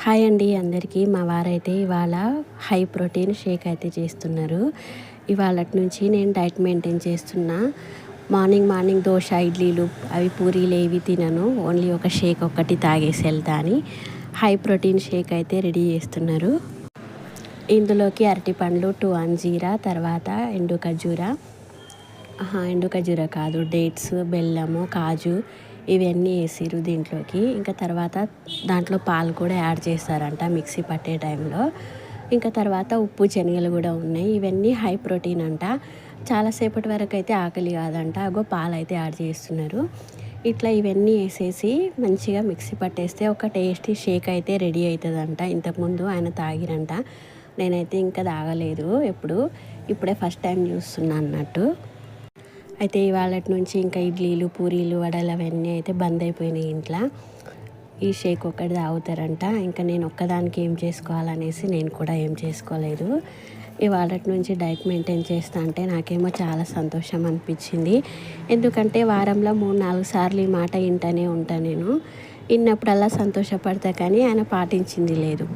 Hi అండి అందరికీ. మా వారైతే ఇవాళ హై ప్రోటీన్ షేక్ అయితే చేస్తున్నారు. ఇవాళటి నుంచి నేను డైట్ మెయింటైన్ చేస్తున్నా. మార్నింగ్ దోశ, ఇడ్లీలు అవి పూరీలు ఏవి తినను. ఓన్లీ ఒక షేక్ ఒక్కటి తాగేసి వెళ్తా అని హై ప్రోటీన్ షేక్ అయితే రెడీ చేస్తున్నారు. ఇందులోకి అరటిపండ్లు, 2 అంజీరా, తర్వాత ఎండు ఖర్జూర కాదు, డేట్స్, బెల్లము, కాజు ఇవన్నీ వేసిర్రు దీంట్లోకి. ఇంకా తర్వాత దాంట్లో పాలు కూడా యాడ్ చేస్తారంట మిక్సీ పట్టే టైంలో. ఇంకా తర్వాత ఉప్పు, శనగలు కూడా ఉన్నాయి. ఇవన్నీ హై ప్రోటీన్ అంట. చాలాసేపటి వరకు అయితే ఆకలి కాదంట. పాలు అయితే యాడ్ చేస్తున్నారు. ఇట్లా ఇవన్నీ వేసేసి మంచిగా మిక్సీ పట్టేస్తే ఒక టేస్టీ షేక్ అయితే రెడీ అవుతుందంట. ఇంతకుముందు ఆయన తాగిరంట. నేనైతే ఇంకా తాగలేదు ఇప్పుడే ఫస్ట్ టైం చూస్తున్నా అన్నట్టు. అయితే ఇవాళటి నుంచి ఇంకా ఇడ్లీలు, పూరీలు, వడలు అవన్నీ అయితే బంద్ అయిపోయినాయి ఇంట్లో. ఈ షేక్ ఒక్కటి తాగుతారంట. ఇంకా నేను ఒక్కదానికి ఏం చేసుకోవాలనేసి నేను కూడా ఏం చేసుకోలేదు. ఇవాళటి నుంచి డైట్ మెయింటైన్ చేస్తా అంటే నాకేమో చాలా సంతోషం అనిపించింది. ఎందుకంటే వారంలో 3-4 సార్లు ఈ మాట వింటూనే ఉంటాను నేను. విన్నప్పుడల్లా సంతోషపడతా, కానీ ఆయన పాటించింది లేదు.